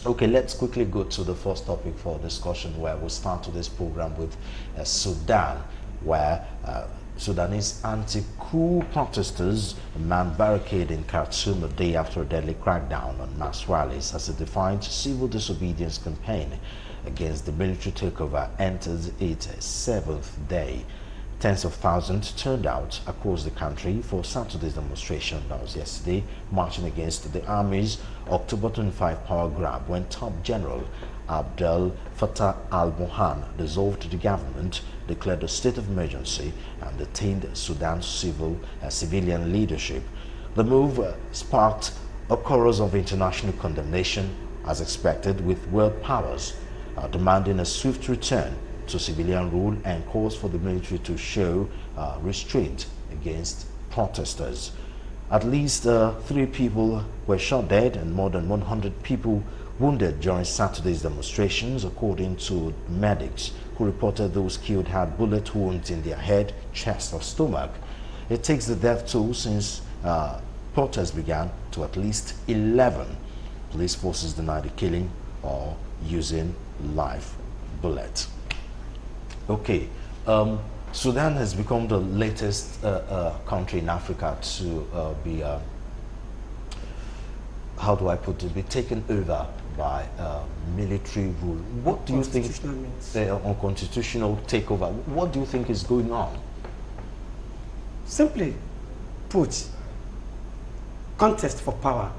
Okay, let's quickly go to the first topic for discussion, where we'll start today's program with Sudan, where Sudanese anti-coup protesters manned barricade in Khartoum a day after a deadly crackdown on mass rallies as a defiant civil disobedience campaign against the military takeover enters its seventh day. Tens of thousands turned out across the country for Saturday's demonstration, that was yesterday, marching against the army's October 25 power grab when top general Abdel Fattah al-Burhan dissolved the government, declared a state of emergency, and detained Sudan's civilian leadership. The move sparked a chorus of international condemnation, as expected, with world powers demanding a swift return to civilian rule and calls for the military to show restraint against protesters. At least 3 people were shot dead and more than 100 people wounded during Saturday's demonstrations, according to medics who reported those killed had bullet wounds in their head, chest or stomach. It takes the death toll since protests began to at least 11. Police forces deny the killing or using live bullets. Okay, Sudan has become the latest country in Africa to be, how do I put it, be taken over by military rule. What do you think, unconstitutional takeover, what do you think is going on? Simply put, contest for power,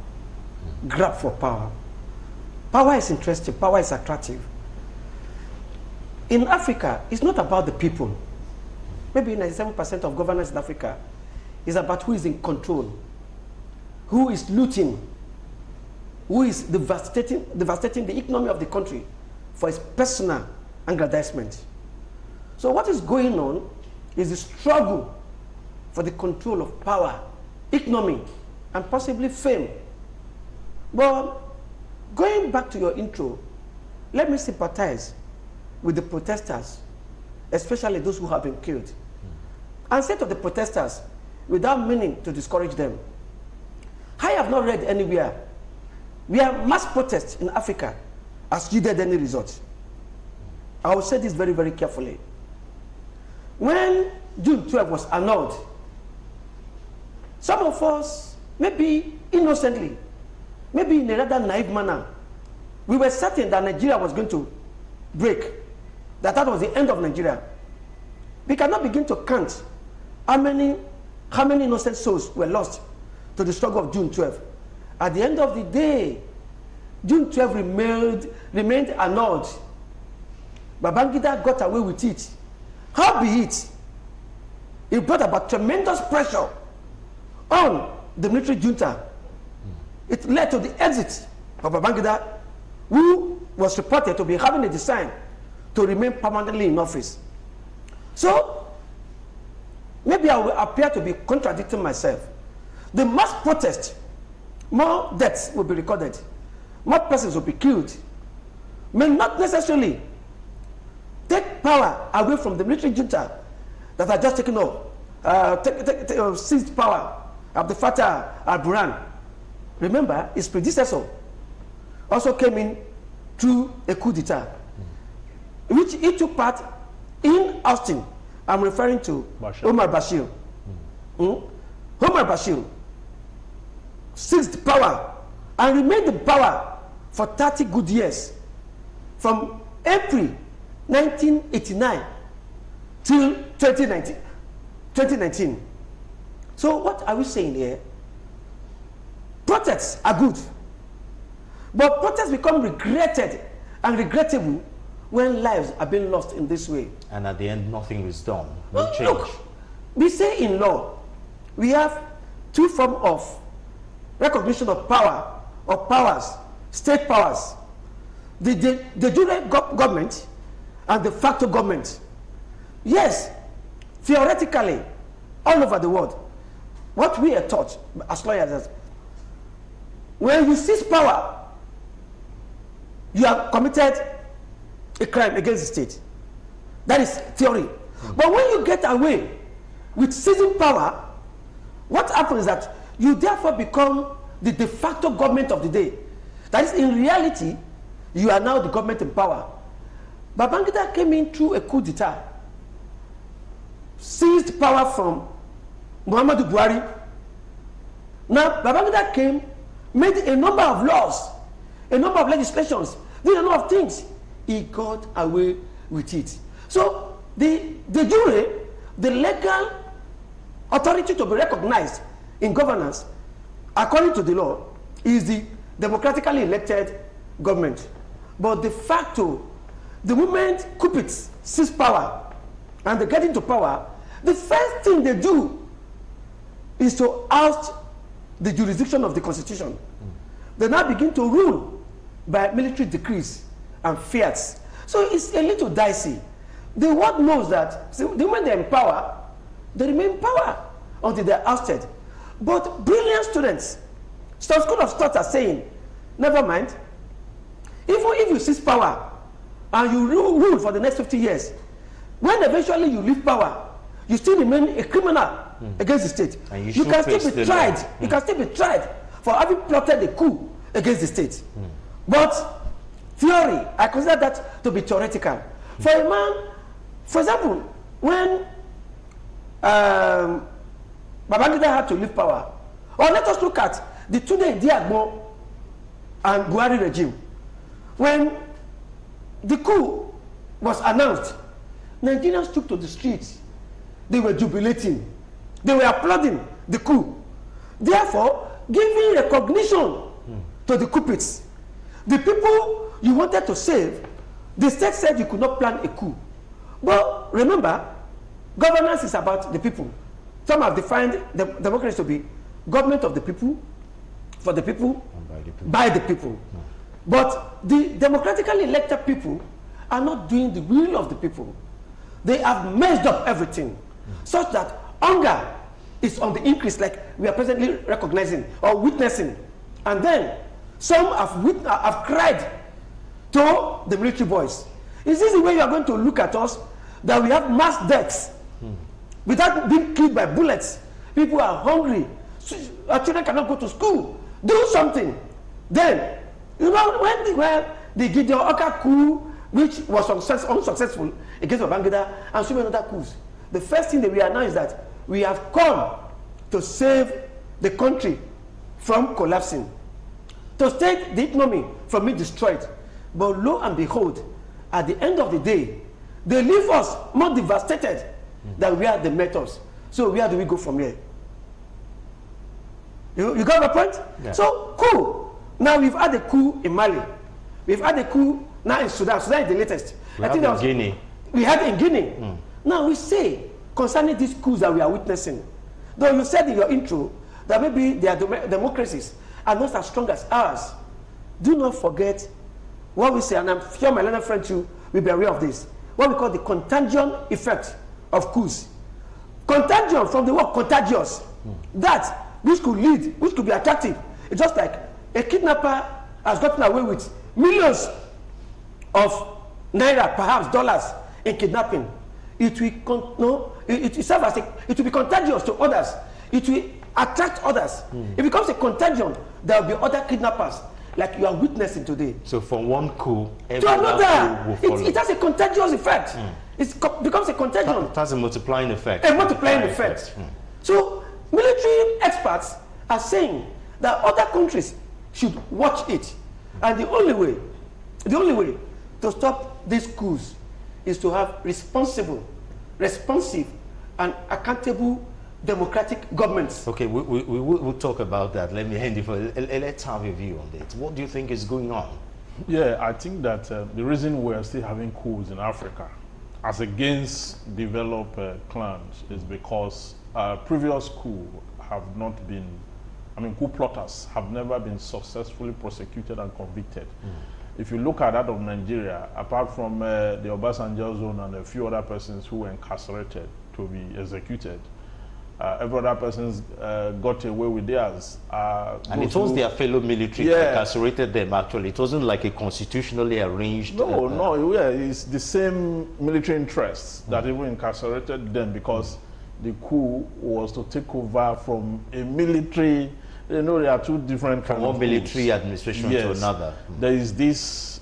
grab for power. Power is interesting, power is attractive. In Africa, it's not about the people. Maybe 97% of governance in Africa is about who is in control, who is looting, who is devastating the economy of the country for his personal aggrandizement. So what is going on is the struggle for the control of power, economy, and possibly fame. But going back to your intro, let me sympathize with the protesters, especially those who have been killed. And say to the protesters, without meaning to discourage them, I have not read anywhere where mass protests in Africa has yielded any result. I will say this very, very carefully. When June 12 was annulled, some of us, maybe innocently, maybe in a rather naive manner, we were certain that Nigeria was going to break, that was the end of Nigeria. We cannot begin to count how many innocent souls were lost to the struggle of June 12. At the end of the day, June 12 remained annulled. Babangida got away with it. Howbeit, it brought about tremendous pressure on the military junta. It led to the exit of Babangida, who was reported to be having a design to remain permanently in office. So, maybe I will appear to be contradicting myself. The mass protest, more deaths will be recorded, more persons will be killed, may not necessarily take power away from the military junta that are just taking off, seized power of the Fattah al-Burhan. Remember, his predecessor also came in through a coup d'etat, which he took part in Austin. I'm referring to Omar Bashir. Omar Bashir seized power and remained in power for 30 good years, from April 1989 till 2019. So what are we saying here? Protests are good, but protests become regretted and regrettable when lives are being lost in this way. And at the end, nothing is done. No change. Look, we say in law, we have 2 forms of recognition of power, or powers, state powers. The de jure government and the de facto government. Yes, theoretically, all over the world, what we are taught as lawyers is, when you seize power, you have committed a crime against the state. That is theory. But when you get away with seizing power, what happens is that you therefore become the de facto government of the day. That is, in reality, you are now the government in power. Babangida came in through a coup d'etat, seized power from Muhammadu Buhari. Now, Babangida came, made a number of laws, a number of legislations, did a lot of things. He got away with it. So, the jury, the legal authority to be recognized in governance, according to the law, is the democratically elected government. But de facto, the moment coupists seize power and they get into power, the first thing they do is to oust the jurisdiction of the constitution. They now begin to rule by military decrees and fiats. So it's a little dicey. The world knows that the moment they're in power, they remain in power until they're ousted. But brilliant students, some school of thought are saying, never mind, even if you seize power and you rule for the next 50 years, when eventually you leave power, you still remain a criminal against the state. You can still be tried. You can still be tried for having plotted a coup against the state. But theory, I consider that to be theoretical. For a man, for example, when Babangida had to leave power, or let us look at the Tunde Diagbo and Buhari regime. When the coup was announced, Nigerians took to the streets. They were jubilating. They were applauding the coup. Therefore, giving recognition to the coupists. The people you wanted to save, the state said you could not plan a coup. But remember, governance is about the people. Some have defined the democracy to be government of the people, for the people, by the people. But the democratically elected people are not doing the will of the people. They have messed up everything, such that hunger is on the increase, like we are presently recognizing or witnessing. And then some have cried to the military boys. Is this the way you are going to look at us, that we have mass deaths without being killed by bullets? People are hungry. Our children cannot go to school. Do something. Then, you know, when the Gideon Oka coup, which was unsuccessful against Babangida, and so many other coups, the first thing that we announce is that we have come to save the country from collapsing, to save the economy from being destroyed. But lo and behold, at the end of the day, they leave us more devastated than we are the methods. So where do we go from here? You got my point? Yeah. So, coup. Now we've had a coup in Mali. We've had a coup now in Sudan. Sudan is the latest. We had in Guinea. We had in Guinea. Now we say, concerning these coups that we are witnessing, though you said in your intro that maybe their democracies are not as strong as ours, do not forget what we say, and I'm sure my learned friend too will be aware of this, what we call the contagion effect of coups. Contagion from the word contagious, that which could lead, which could be attractive. It's just like a kidnapper has gotten away with millions of naira, perhaps dollars, in kidnapping. It will it will be contagious to others. It will attract others. It becomes a contagion. There will be other kidnappers, like you are witnessing today. So from one coup, to another, it has a contagious effect. It becomes a contagion. It has a multiplying effect. A multiplying effect. So military experts are saying that other countries should watch it, and the only way to stop these coups is to have responsive, and accountable democratic governments. Okay, we'll talk about that. Let me hand it for. Let's have a view on it. What do you think is going on? Yeah, I think that the reason we're still having coups in Africa, as against developed clans, is because previous coups have not been, coup plotters have never been successfully prosecuted and convicted. If you look at that of Nigeria, apart from the Obasanjo zone and a few other persons who were incarcerated to be executed, every other persons got away with theirs. And it was their fellow military that incarcerated them, actually. It wasn't like a constitutionally arranged... No, it's the same military interests that even incarcerated them, because the coup was to take over from a military... You know, there are two different kinds from one military administration to another. There is this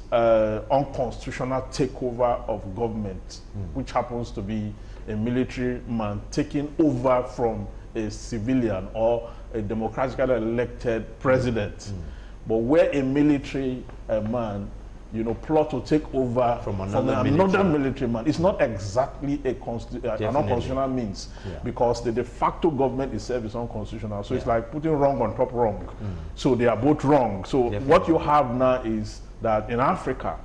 unconstitutional takeover of government, which happens to be a military man taking over from a civilian or a democratically elected president. But where a military man, plot to take over from another military man, it's not exactly an unconstitutional means, because the de facto government itself is unconstitutional. So it's like putting wrong on top wrong. So they are both wrong. So what you have now is that in Africa,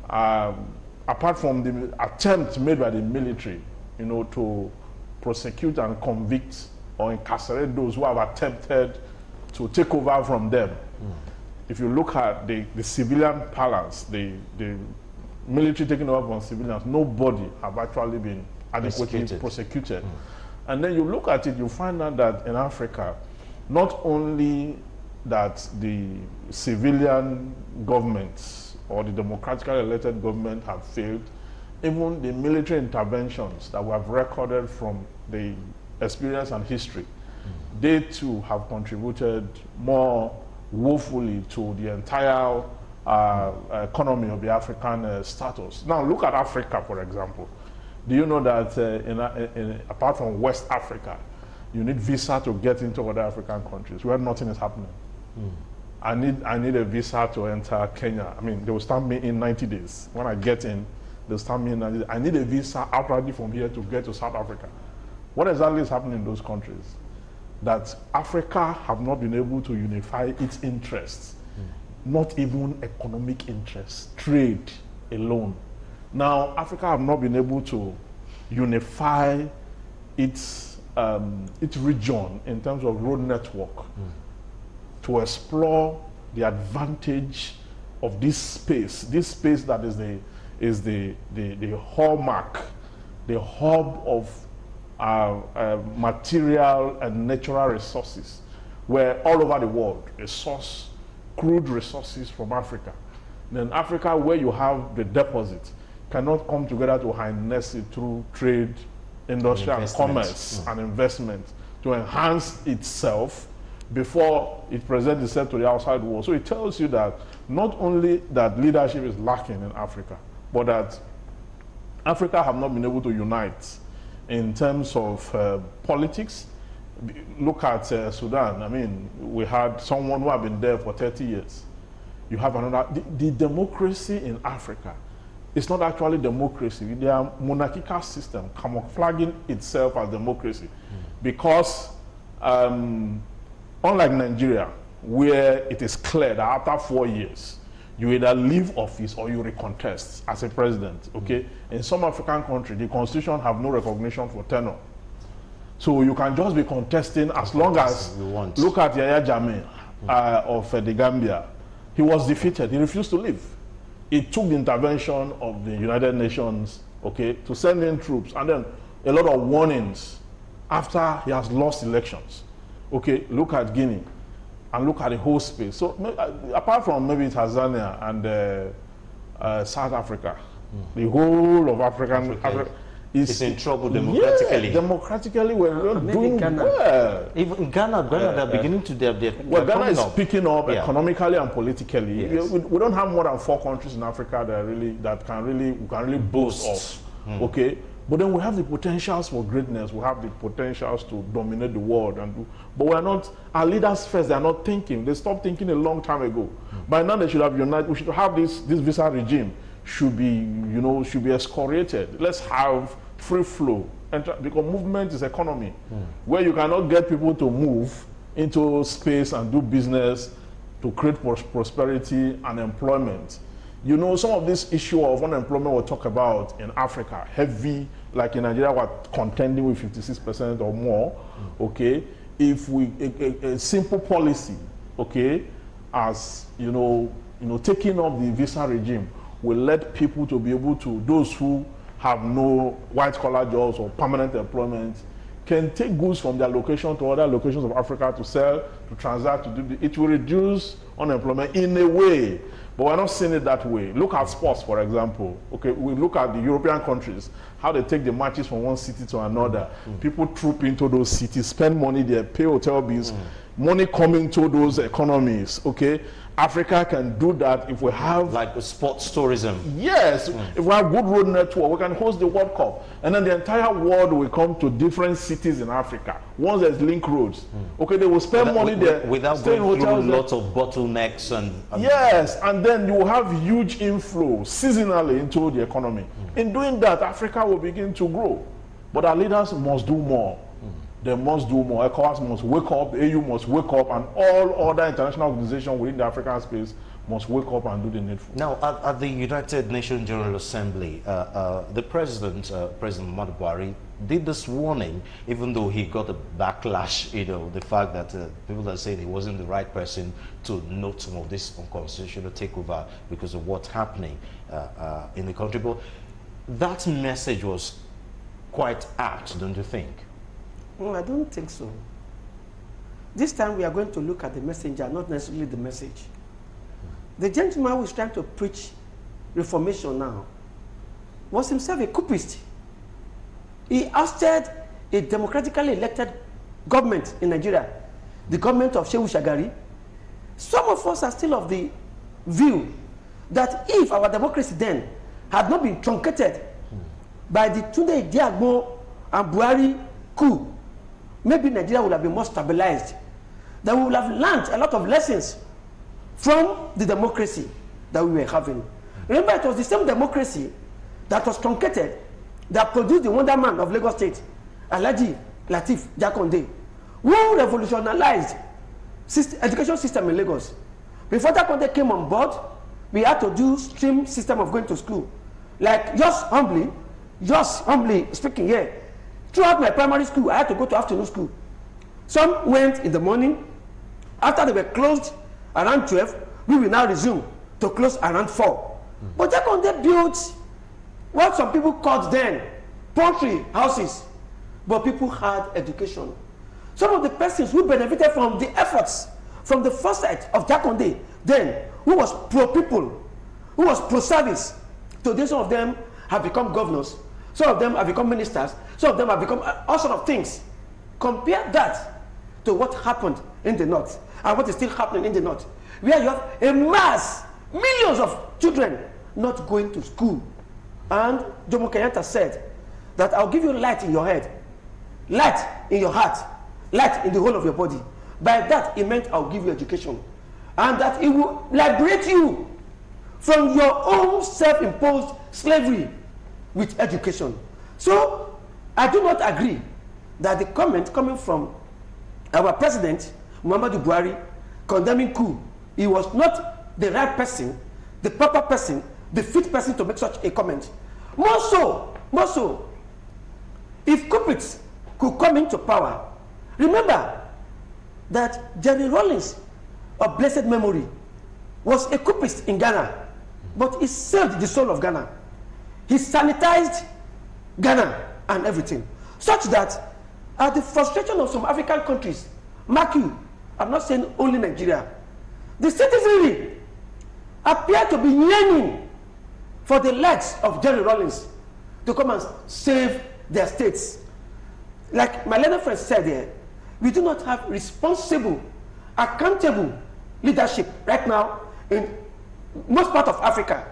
apart from the attempt made by the military, to prosecute and convict or incarcerate those who have attempted to take over from them. If you look at the civilian balance, the military taking over from civilians, nobody have actually been adequately prosecuted. And then you look at it, you find out that in Africa, not only that the civilian governments or the democratically elected government have failed, even the military interventions that we have recorded from the experience and history, they too have contributed more woefully to the entire economy of the African status. Now look at Africa, for example. Do you know that apart from West Africa, you need visa to get into other African countries where nothing is happening? I need a visa to enter Kenya. I mean, they will stamp me in 90 days. When I get in, they'll stamp me in 90 days. I need a visa outrightly from here to get to South Africa. What exactly is happening in those countries? That Africa have not been able to unify its interests, not even economic interests, trade alone. Now, Africa have not been able to unify its region in terms of road network to explore the advantage of this space that is the hallmark, the hub of material and natural resources, where all over the world is source crude resources from Africa. Then Africa, where you have the deposit, cannot come together to harness it through trade, industry, and commerce and investment to enhance itself before it presents itself to the outside world. So it tells you that not only that leadership is lacking in Africa, but that Africa have not been able to unite in terms of politics. Look at Sudan. I mean, we had someone who had been there for 30 years. You have another. The democracy in Africa, it's not actually democracy. They are monarchical system camouflaging itself as democracy. Because unlike Nigeria, where it is clear that after 4 years, you either leave office or you recontest as a president, okay? In some African countries, the constitution have no recognition for tenure. So you can just be contesting as long as you want. Look at Yahya Jammeh of the Gambia. He was defeated, he refused to leave. It took the intervention of the United Nations, okay, to send in troops, and then a lot of warnings after he has lost elections. Okay, look at Guinea. And look at the whole space. So apart from maybe Tanzania and South Africa, the whole of Africa is in trouble democratically. Yeah, democratically, we're doing well. Even Ghana, they're beginning to. Well, Ghana is picking up economically and politically. Yes. We don't have more than 4 countries in Africa that can really boast of. Okay. But then we have the potentials for greatness. We have the potentials to dominate the world, but we're not. Our leaders first, they are not thinking. They stopped thinking a long time ago. By now, they should have united. We should have this visa regime should be excoriated. Let's have free flow, because movement is economy, where you cannot get people to move into space and do business to create prosperity and employment. You know, some of this issue of unemployment we'll talk about in Africa, heavy, like in Nigeria, we're contending with 56% or more, okay? If a simple policy, okay, as, taking up the visa regime will let people to be able to, those who have no white-collar jobs or permanent employment, can take goods from their location to other locations of Africa to sell, to transact, to do it will reduce unemployment in a way. But we're not seeing it that way. Look at sports, for example. Okay, we look at the European countries, how they take the matches from one city to another. People troop into those cities, spend money there, pay hotel bills, money coming to those economies, okay? Africa can do that if we have like sports tourism. Yes, if we have good road network, we can host the World Cup, and then the entire world will come to different cities in Africa. Once there's link roads, okay, they will spend money there without going through lots of bottlenecks and yes, and then you will have huge inflow seasonally into the economy. In doing that, Africa will begin to grow, but our leaders must do more. They must do more. ECOWAS must wake up, the AU must wake up, and all other international organizations within the African space must wake up and do the needful. Now, at the United Nations General Assembly, the President Muhammadu Buhari, did this warning, even though he got a backlash, you know, the fact that people are saying he wasn't the right person to note some of this unconstitutional takeover because of what's happening in the country. But that message was quite apt, don't you think? I don't think so. This time we are going to look at the messenger, not necessarily the message. The gentleman who is trying to preach reformation now was himself a coupist. He ousted a democratically elected government in Nigeria, the government of Shehu Shagari. Some of us are still of the view that if our democracy then had not been truncated by the Tunde Diagbo and Buhari coup, maybe Nigeria would have been more stabilized. That we would have learned a lot of lessons from the democracy that we were having. Remember, it was the same democracy that was truncated that produced the wonder man of Lagos State, Alhaji Lateef Jakonde, who revolutionized education system in Lagos. Before Jakonde came on board, we had to do stream system of going to school. Like, just humbly speaking here, throughout my primary school, I had to go to afternoon school. Some went in the morning. After they were closed around 12, we will now resume to close around 4. But Jakonde built what some people called then poultry houses. But people had education. Some of the persons who benefited from the efforts, from the foresight of Jakonde then, who was pro-people, who was pro-service, today some of them have become governors, some of them have become ministers, some of them have become all sorts of things. Compare that to what happened in the north and what is still happening in the north, where you have a mass, millions of children not going to school. And Jomo Kenyatta said that I'll give you light in your head, light in your heart, light in the whole of your body. By that, it meant I'll give you education. And that it will liberate you from your own self-imposed slavery with education. So, I do not agree that the comment coming from our president, Muhammadu Buhari, condemning coup, he was not the right person, the proper person, the fit person to make such a comment. More so, if coupists could come into power, remember that Jerry Rawlings of blessed memory was a coupist in Ghana, but he saved the soul of Ghana. He sanitized Ghana and everything, such that at the frustration of some African countries, mark you, I'm not saying only Nigeria, the citizenry appear to be yearning for the likes of Jerry Rawlings to come and save their states. Like my learned friend said here, we do not have responsible, accountable leadership right now in most part of Africa.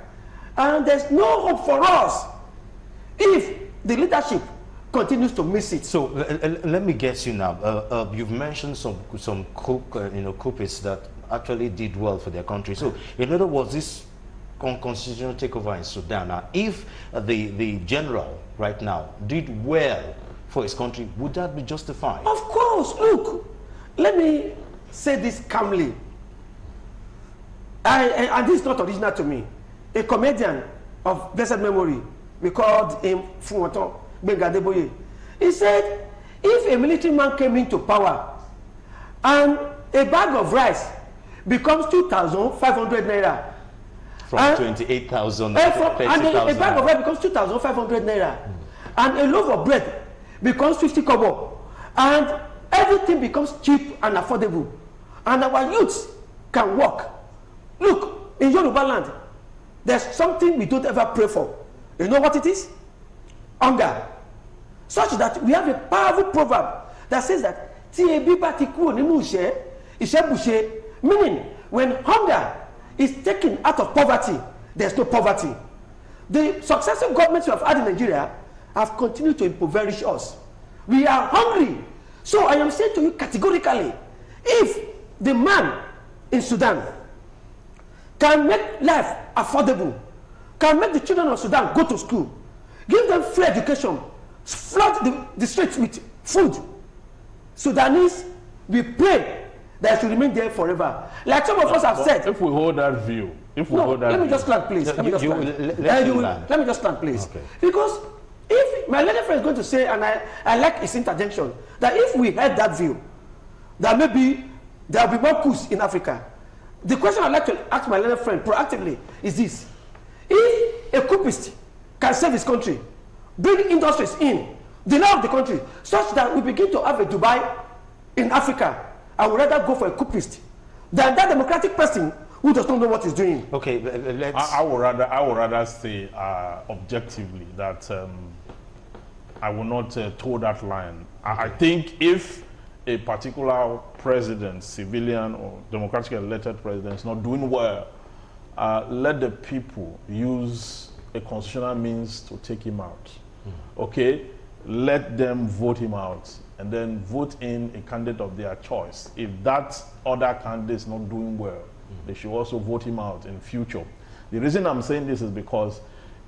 And there's no hope for us if the leadership continues to miss it. So let me guess you now. You've mentioned some coupists that actually did well for their country. So in other words, this unconstitutional takeover in Sudan, now, if the general right now did well for his country, would that be justified? Of course. Look, let me say this calmly. And this is not original to me. A comedian of blessed memory, we called him Fumoto Bengadeboye. He said, if a military man came into power and a bag of rice becomes 2,500 naira, from 28,000 and a bag of rice becomes 2,500 naira, and a loaf of bread becomes 50 kobo, and everything becomes cheap and affordable, and our youths can work. Look, in Yoruba land, there's something we don't ever pray for. You know what it is? Hunger. Such that we have a powerful proverb that says that meaning when hunger is taken out of poverty, there's no poverty. The successive governments we have had in Nigeria have continued to impoverish us. We are hungry. So I am saying to you categorically, if the man in Sudan can make life affordable, can make the children of Sudan go to school, give them free education, flood the streets with food, Sudanese, we pray that should remain there forever. Like some of us have said. If we hold that view, let me just land, please. Let me just land, please. Okay. Because if my learned friend is going to say, and I like his interjection, that if we had that view, that maybe there will be more coups in Africa. The question I'd like to ask my learned friend proactively is this: if a coupist can save his country, bring industries in, the law of the country, such that we begin to have a Dubai in Africa, I would rather go for a coupist than that democratic person who does not know what he's doing. Okay, let's... I would rather say objectively that I will not toe that line. I think if a particular president, civilian or democratically elected president, is not doing well, let the people use a constitutional means to take him out. Okay? Let them vote him out and then vote in a candidate of their choice. If that other candidate is not doing well, they should also vote him out in future. The reason I'm saying this is because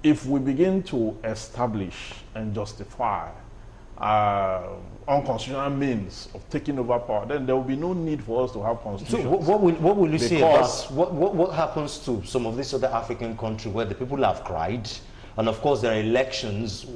if we begin to establish and justify unconstitutional means of taking over power, then there will be no need for us to have constitutions. So what will you say about what happens to some of these other African countries where the people have cried? And of course, there are elections,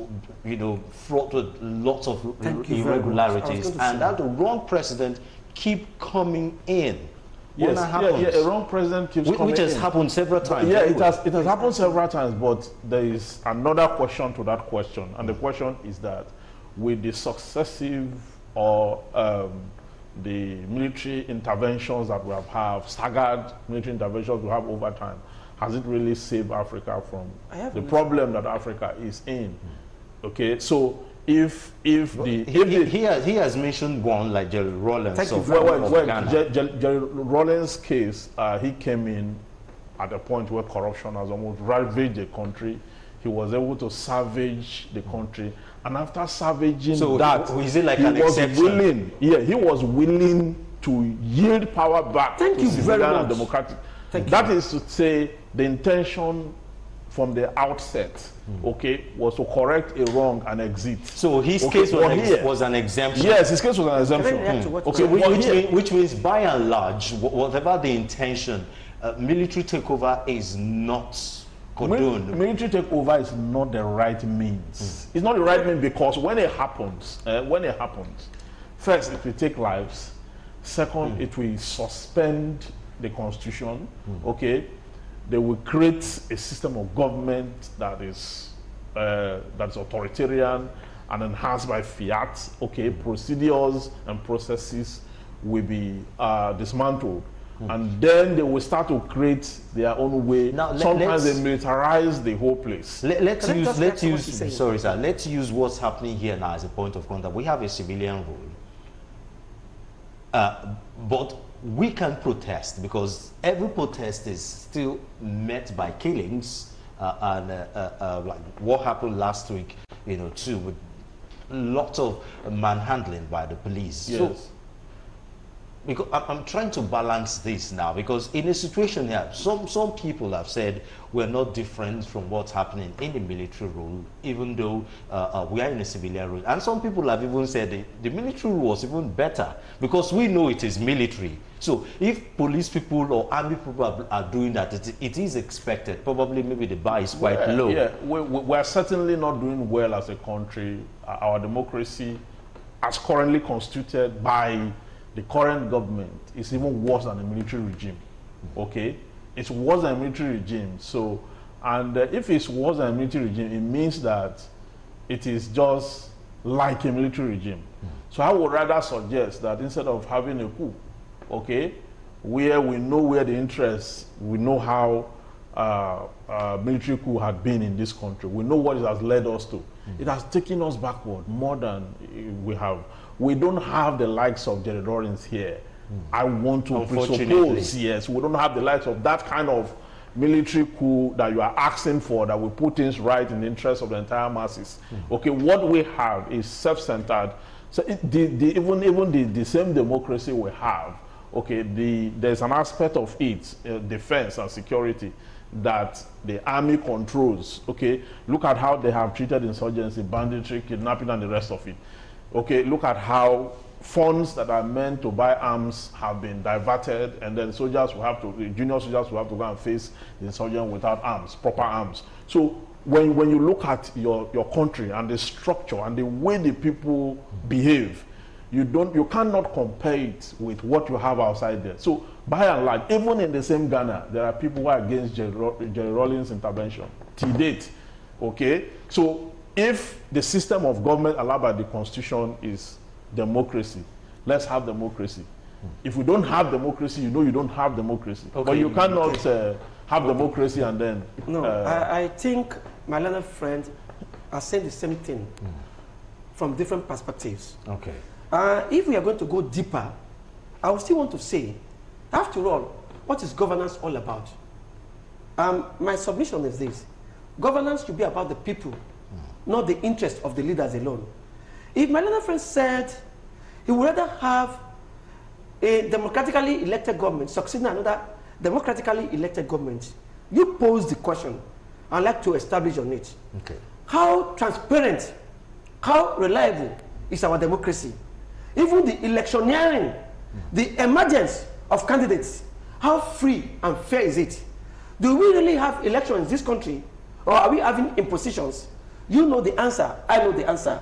you know, fraught with lots of irregularities, and that the wrong president keep coming in. Yes, a wrong president keeps coming in. Which has happened several times. Yeah, it has happened several times, but there is another question to that question, and the question is that with the successive or the military interventions that we have staggered military interventions we have over time, has it really saved Africa from the problem that Africa is in? Okay, so if he has mentioned one like Jerry Rawlings of Ghana. Jerry Rawlings' case, he came in at a point where corruption has almost ravaged the country. He was able to salvage the country, and after salvaging that, is it like he was willing to yield power back to Sudan and democratic. That is to say, the intention from the outset, okay, was to correct a wrong and exit. So his case was an exemption. Yes, his case was an exemption. Okay, which means by and large, whatever the intention, military takeover is not condoned. Military takeover is not the right means. It's not the right means because when it happens, first it will take lives. Second, it will suspend the constitution. Okay, they will create a system of government that is authoritarian and enhanced by fiat. Okay, procedures and processes will be dismantled, and then they will start to create their own way. Now, sometimes they militarize the whole place. Let's use what's happening here now as a point of contact. We have a civilian rule, but we can protest because every protest is still met by killings, and like what happened last week, you know, too, with lots of manhandling by the police. Yes. So, because I'm trying to balance this now, because in a situation here, some people have said we're not different from what's happening in the military rule, even though we are in a civilian rule. And some people have even said the military rule was even better because we know it is military. So if police people or army people are doing that, it is expected. Probably maybe the bar is quite low. Yeah, we are certainly not doing well as a country. Our democracy, as currently constituted by the current government, is even worse than the military regime. Okay, it's worse than a military regime. So, and if it's worse than a military regime, it means that it is just like a military regime. So I would rather suggest that instead of having a coup, okay, where we know where the interests, we know how military coup had been in this country, we know what it has led us to. It has taken us backward more than we have. We don't have the likes of Jerry Rawlings here. I want to presuppose, yes, we don't have the likes of that kind of military coup that you are asking for, that will put things right in the interest of the entire masses. Okay, what we have is self-centered. So even the same democracy we have, okay, there's an aspect of it, defense and security, that the army controls. Okay, look at how they have treated insurgency, banditry, kidnapping, and the rest of it. Okay, look at how funds that are meant to buy arms have been diverted, and then soldiers will have to, junior soldiers will have to go and face the insurgent without arms, proper arms. So when you look at your country and the structure and the way the people behave, you cannot compare it with what you have outside there. So by and large, even in the same Ghana, there are people who are against Jerry Rawlings' intervention to date. Okay, so if the system of government allowed by the Constitution is democracy, let's have democracy. If we don't have democracy, you know you don't have democracy. Okay. But you cannot have democracy and then... No, I think my learned friend are saying the same thing from different perspectives. Okay. If we are going to go deeper, I would still want to say, after all, what is governance all about? My submission is this. Governance should be about the people, not the interest of the leaders alone. If my learned friend said he would rather have a democratically elected government succeeding another democratically elected government, you pose the question. I'd like to establish on it. Okay. How transparent, how reliable is our democracy? Even the electioneering, the emergence of candidates, how free and fair is it? Do we really have elections in this country, or are we having impositions? You know the answer, I know the answer.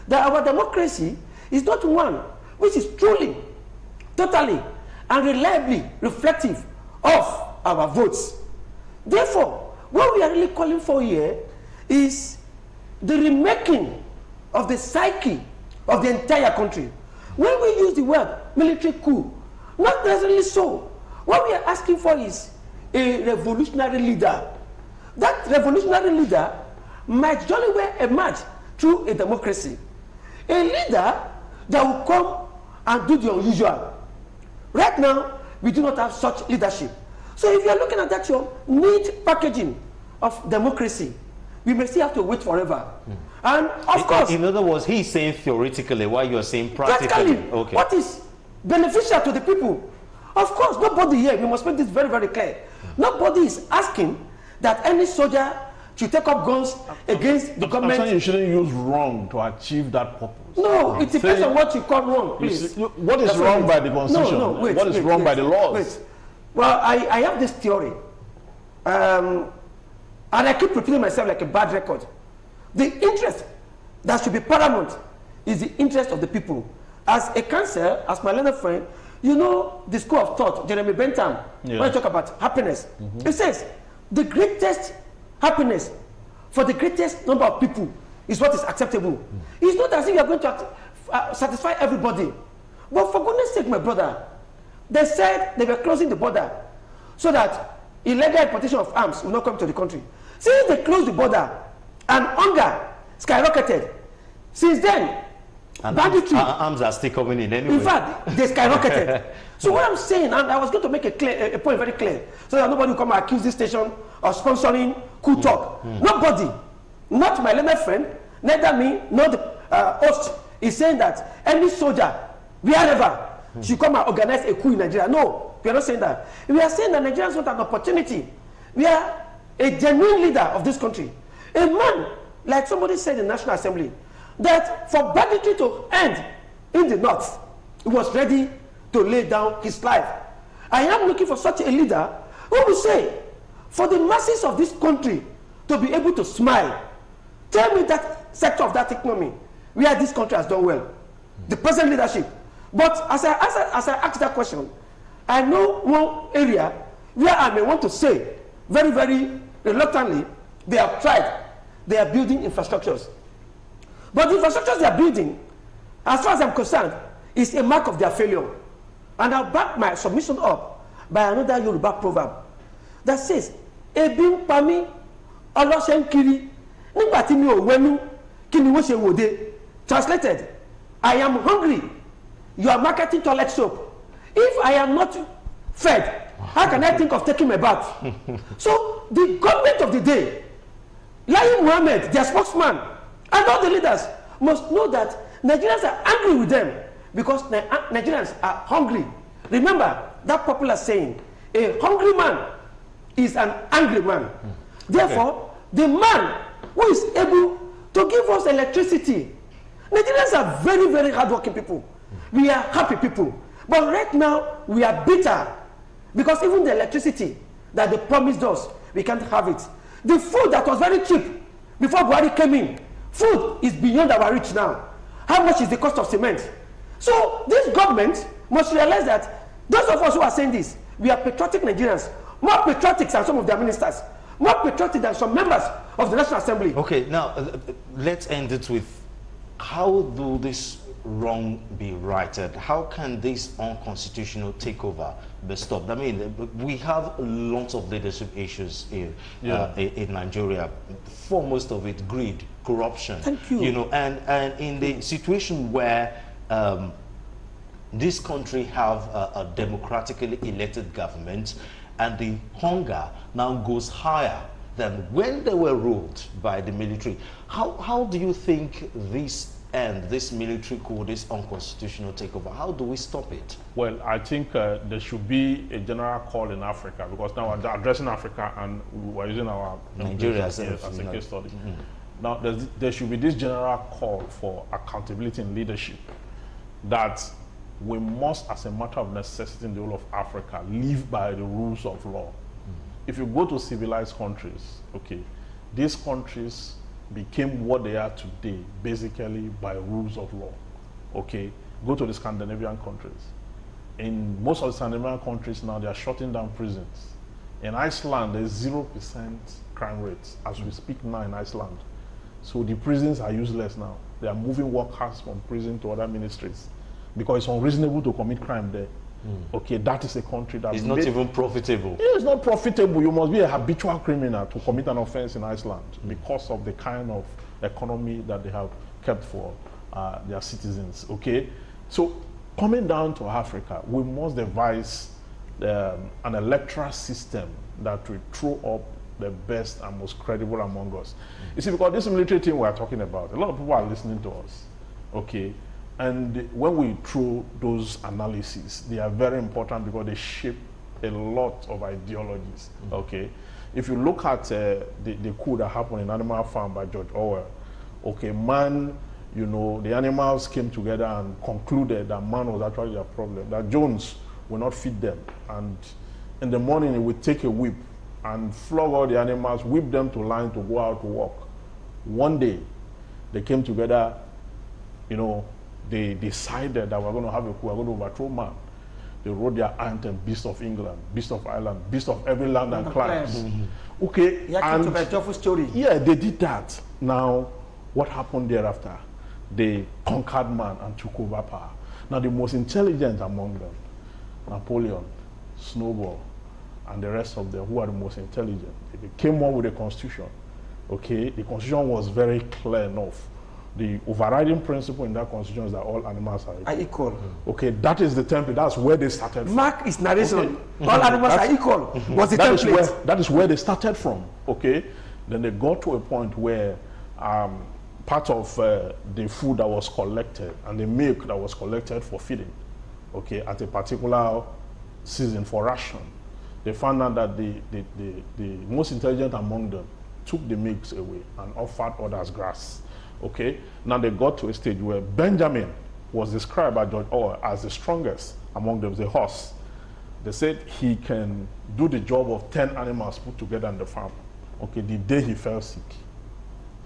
That our democracy is not one which is truly, totally, and reliably reflective of our votes. Therefore, what we are really calling for here is the remaking of the psyche of the entire country. When we use the word military coup, not necessarily so. What we are asking for is a revolutionary leader. That revolutionary leader might jolly well emerge through a democracy. A leader that will come and do the unusual. Right now, we do not have such leadership. So if you are looking at that, your neat packaging of democracy, we may still have to wait forever. And of course... In other words, he's saying theoretically while you're saying practically. Okay. What is beneficial to the people? Of course, nobody here, we must make this very, very clear. Nobody is asking that any soldier should take up guns against the government. I'm saying you shouldn't use wrong to achieve that purpose. No, it depends on what you call wrong, please. What is wrong by the Constitution? No, wait, what is wrong by the laws? Wait. Well, I have this theory. And I keep repeating myself like a bad record. The interest that should be paramount is the interest of the people. As a cancer, as my learned friend, you know the school of thought, Jeremy Bentham, when you talk about happiness, it says the greatest happiness for the greatest number of people is what is acceptable. It's not as if you are going to satisfy everybody. But for goodness sake, my brother, they said they were closing the border so that illegal importation of arms will not come to the country. Since they closed the border and hunger skyrocketed, since then, banditry... Arms are still coming in anyway. In fact, they skyrocketed. So what I'm saying, and I was going to make a point very clear, so that nobody will come and accuse this station of sponsoring coup talk. Nobody, not my learned friend, neither me, nor the host, is saying that any soldier, wherever, should come and organize a coup in Nigeria. No, we are not saying that. We are saying that Nigerians want an opportunity. We are a genuine leader of this country. A man, like somebody said in the National Assembly, that for banditry to end in the north, he was ready to lay down his life. I am looking for such a leader who will say, for the masses of this country to be able to smile, tell me that sector of that economy where this country has done well, the present leadership. But as I ask that question, I know one area where I may want to say very, very reluctantly, they have tried. They are building infrastructures. But the infrastructures they are building, as far as I'm concerned, is a mark of their failure. And I'll back my submission up by another Yoruba proverb that says, Ebi ń pa mí, ọlọ́ṣẹ́ ń kiri, nígbà tí mi ò wẹnu, kí ni wọ́n ṣe wòde? Translated, I am hungry. You are marketing toilet soap. If I am not fed, how can I think of taking my bath? So the government of the day, Lai Mohammed, their spokesman, and all the leaders must know that Nigerians are angry with them because Nigerians are hungry. Remember that popular saying, a hungry man is an angry man. Therefore, the man who is able to give us electricity, Nigerians are very, very hardworking people. We are happy people. But right now, we are bitter because even the electricity that they promised us, we can't have it. The food that was very cheap before Buhari came in, food is beyond our reach now. How much is the cost of cement? So this government must realize that those of us who are saying this, we are patriotic Nigerians, more patriotic than some of their ministers, more patriotic than some members of the National Assembly. Okay, now let's end it with, how do this wrong be righted? How can this unconstitutional takeover be stopped? I mean, we have lots of leadership issues in Nigeria. Foremost of it, greed, corruption. Thank you. You know, and in the situation where this country have a democratically elected government, and the hunger now goes higher than when they were ruled by the military. How do you think this military coup, this unconstitutional takeover, how do we stop it? Well, I think there should be a general call in Africa, because now we're addressing Africa and we're using our Nigeria as a case study. Now, there should be this general call for accountability and leadership, that we must, as a matter of necessity in the whole of Africa, live by the rules of law. If you go to civilized countries, okay, these countries became what they are today basically by rules of law. Okay, go to the Scandinavian countries. In most of the Scandinavian countries now, they are shutting down prisons. In Iceland, there's 0% crime rates as we speak now in Iceland. So the prisons are useless now. They are moving workers from prison to other ministries because it's unreasonable to commit crime there. Okay, that is a country that is not even profitable. It's not profitable. You must be a habitual criminal to commit an offense in Iceland because of the kind of economy that they have kept for their citizens. Okay, so coming down to Africa, we must devise an electoral system that will throw up the best and most credible among us. You see, because this military thing we are talking about, a lot of people are listening to us. Okay. And when we throw those analyses, they are very important because they shape a lot of ideologies. Okay, if you look at the coup that happened in Animal Farm by George Orwell, okay, man, you know, the animals came together and concluded that man was actually their problem, that Jones will not feed them, and in the morning he would take a whip and flog all the animals, whip them to line to go out to work. One day, they came together, you know, they decided that we're going to have a coup, we're going to overthrow man. They wrote their anthem, Beast of England, Beast of Ireland, Beast of every land and clime. Okay, and a joyful story. Yeah, they did that. Now, what happened thereafter? They conquered man and took over power. Now, the most intelligent among them, Napoleon, Snowball, and the rest of them, who are the most intelligent, they came up with a constitution. Okay, the constitution was very clear enough. The overriding principle in that constitution is that all animals are equal. Okay, that is the template. That's where they started from. Mark is narration. Okay. All animals are equal. Was the template. That is where they started from. Okay, then they got to a point where part of the food that was collected and the milk that was collected for feeding, okay, at a particular season for ration, they found out that the most intelligent among them took the milks away and offered others grass. Okay, now they got to a stage where Benjamin was described by George Orwell as the strongest among them, the horse. They said he can do the job of 10 animals put together in the farm. Okay, the day he fell sick,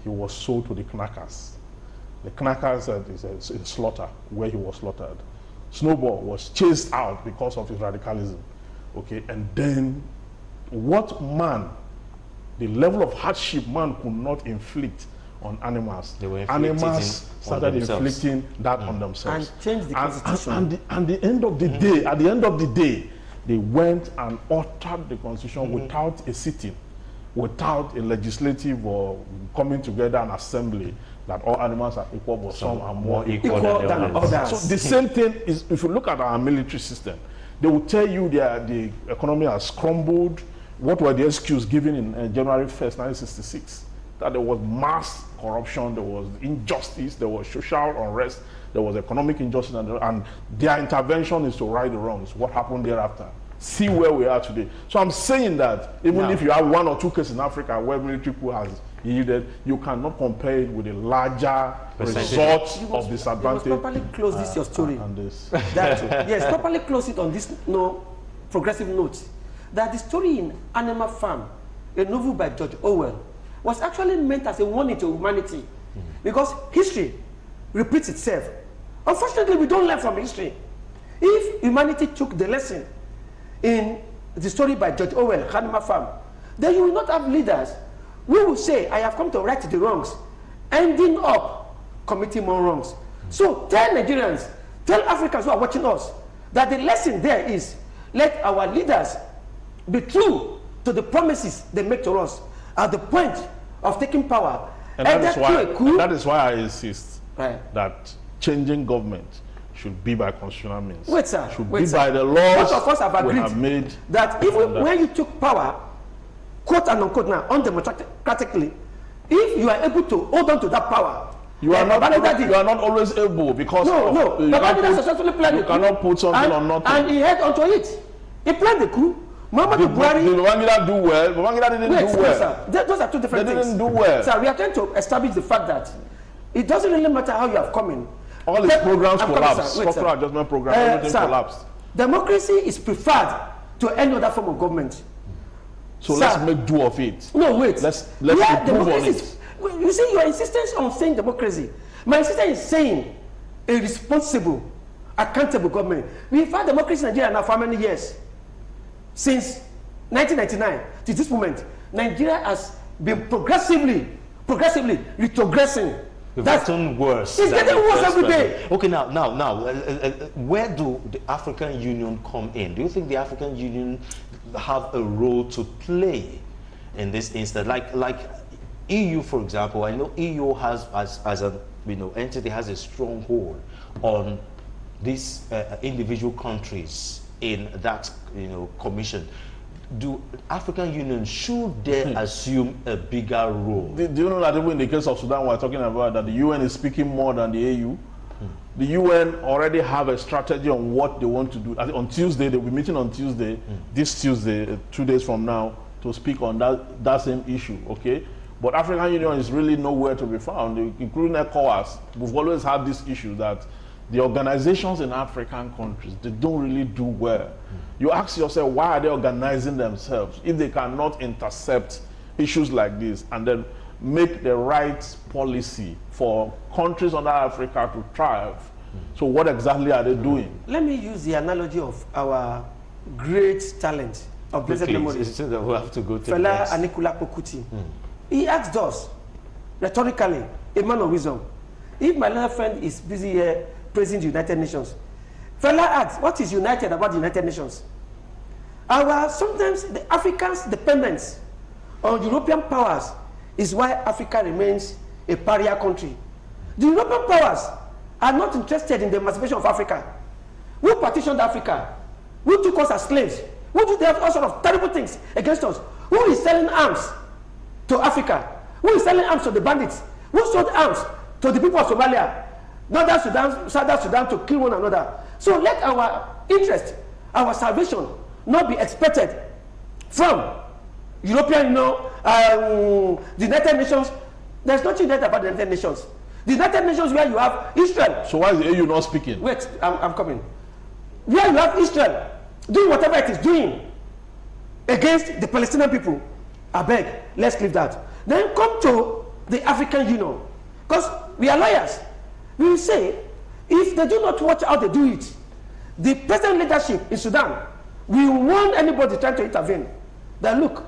he was sold to the knackers. The knackers is a slaughter where he was slaughtered. Snowball was chased out because of his radicalism. Okay, and then what man, the level of hardship man could not inflict on animals, animals started inflicting that on themselves. And changed the constitution. And the end of the day, at the end of the day, they went and altered the constitution without a sitting, without a legislative or coming together an assembly that all animals are equal, but some are more equal than others. So the same thing is, if you look at our military system, They will tell you the economy has crumbled. What were the excuses given in January 1st, 1966? That there was mass corruption, there was injustice, there was social unrest, there was economic injustice, and their intervention is to right the wrongs. What happened thereafter? See where we are today. So I'm saying that even if you have 1 or 2 cases in Africa where military coup has yielded, you cannot compare it with a larger result of disadvantage. You must properly close this your story. And this. Yes, properly close it on this progressive note. That the story in Animal Farm, a novel by George Orwell, was actually meant as a warning to humanity. Because history repeats itself. Unfortunately, we don't learn from history. If humanity took the lesson in the story by George Orwell, Animal Farm, then you will not have leaders. We will say, I have come to right the wrongs, ending up committing more wrongs. So tell Nigerians, tell Africans who are watching us, that the lesson there is, let our leaders be true to the promises they make to us at the point of taking power. And that is why I insist that changing government should be by constitutional means. Wait, sir. Should be by the laws most of us have agreed we have made. That even when you took power, quote and unquote now, undemocratically, if you are able to hold on to that power, you are not always able, because Babangida successfully planned the coup. You cannot put something on nothing. And he held onto it. He planned the coup. Buhari. Did Babangida do well? Babangida didn't do well. Sir, those are two different things. They didn't do well. Sir, we are trying to establish the fact that it doesn't really matter how you have come in. All his programs collapsed. Structural adjustment program, everything collapsed. Democracy is preferred to any other form of government. So let's make do of it. No, wait. Let's improve on it. You see, your insistence on saying democracy. My insistence is saying a responsible, accountable government. We've had democracy in Nigeria now for how many years? Since 1999 to this moment, Nigeria has been progressively retrogressing. It's getting worse. It's getting worse every day. Okay, now, where do the African Union come in? Do you think the African Union have a role to play in this instance? Like EU, for example, I know EU has, as a entity, has a stronghold on these individual countries in that commission. Do African Union, should they assume a bigger role? Do you know that even in the case of Sudan, we're talking about that the UN is speaking more than the AU? The UN already have a strategy on what they want to do. On Tuesday, they'll be meeting on Tuesday, this Tuesday, 2 days from now, to speak on that same issue, okay? But African Union is really nowhere to be found, including ECOWAS. We've always had this issue that the organizations in African countries, they don't really do well. You ask yourself, why are they organizing themselves if they cannot intercept issues like this and then make the right policy for countries under Africa to thrive? So what exactly are they doing? Let me use the analogy of our great talent of blessed memory. We have to go to Fela Anikulapo Kuti. He asked us, rhetorically, a man of wisdom, if my little friend is busy here praising the United Nations, Fela asked, what is united about the United Nations? Sometimes the Africans' dependence on European powers is why Africa remains a pariah country. The European powers are not interested in the emancipation of Africa. Who partitioned Africa? Who took us as slaves? Who did all sorts of terrible things against us? Who is selling arms to Africa? Who is selling arms to the bandits? Who sold arms to the people of Somalia? Northern Sudan, Southern Sudan, to kill one another. So let our interest, our salvation, not be expected from European, the United Nations. There's nothing there about the United Nations. The United Nations, where you have Israel. So why is the AU not speaking? Wait, I'm coming. Where you have Israel doing whatever it is doing against the Palestinian people, I beg, let's leave that. Then come to the African Union, because we are lawyers. We will say, if they do not watch how they do it, the present leadership in Sudan will warn anybody trying to intervene that, look,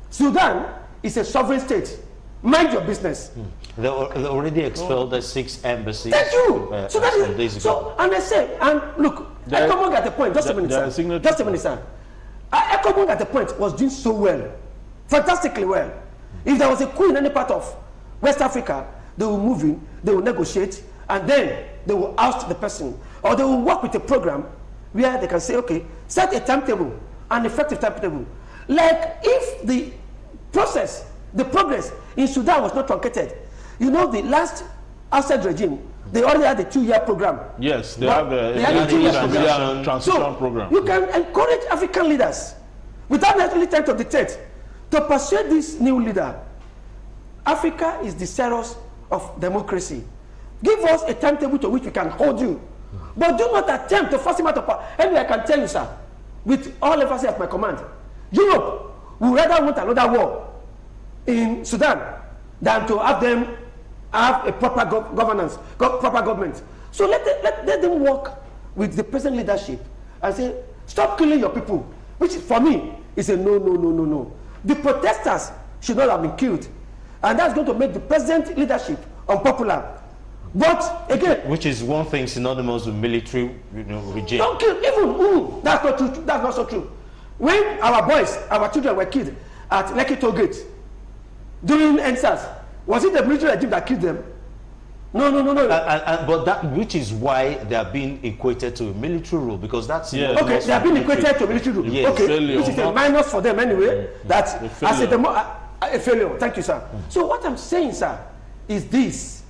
Sudan is a sovereign state. Mind your business. They already expelled the 6 embassies. Thank you. And I say, and look, Ecomog at the point, just a minute, sir. Ecomog at the point was doing so well, fantastically well. If there was a coup in any part of West Africa, they will move in, they will negotiate, and then they will oust the person, or they will work with a program where they can say, okay, set a timetable, an effective timetable. Like if the process, the progress in Sudan was not truncated, you know, the last Assad regime, they already had a 2-year program. Yes, they But have they had a 2-year transition program. You can encourage African leaders without necessarily trying to dictate to persuade this new leader. Africa is desirous of democracy. Give us a timetable to which we can hold you. But do not attempt to force him out of power. Anyway, I can tell you, sir, with all emphasis at my command, Europe would rather want another war in Sudan than to have them have a proper governance, proper government. So let them work with the present leadership and say, stop killing your people, which for me is a no, no, no, no, no. The protesters should not have been killed. And that's going to make the present leadership unpopular. But again, which is one thing synonymous with military, regime. Don't kill, even that's not true. That's not so true. When our boys, our children were killed at Lekki Toll Gate during NSAS, was it the military regime that killed them? No, no, no, no. But that, which is why they are being equated to a military rule, because that's okay. They are being equated to military rule. Yes. Okay, Failure, which is a minus for them anyway. That's as a failure. Thank you, sir. So what I'm saying, sir, is this.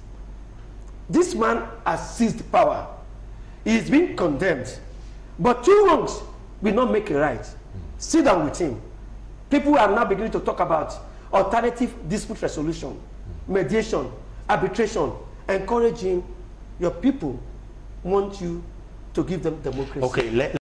This man has seized power. He is being condemned. But 2 wrongs will not make a right. Sit down with him. People are now beginning to talk about alternative dispute resolution, mediation, arbitration. Encourage him. Your people want you to give them democracy. Okay,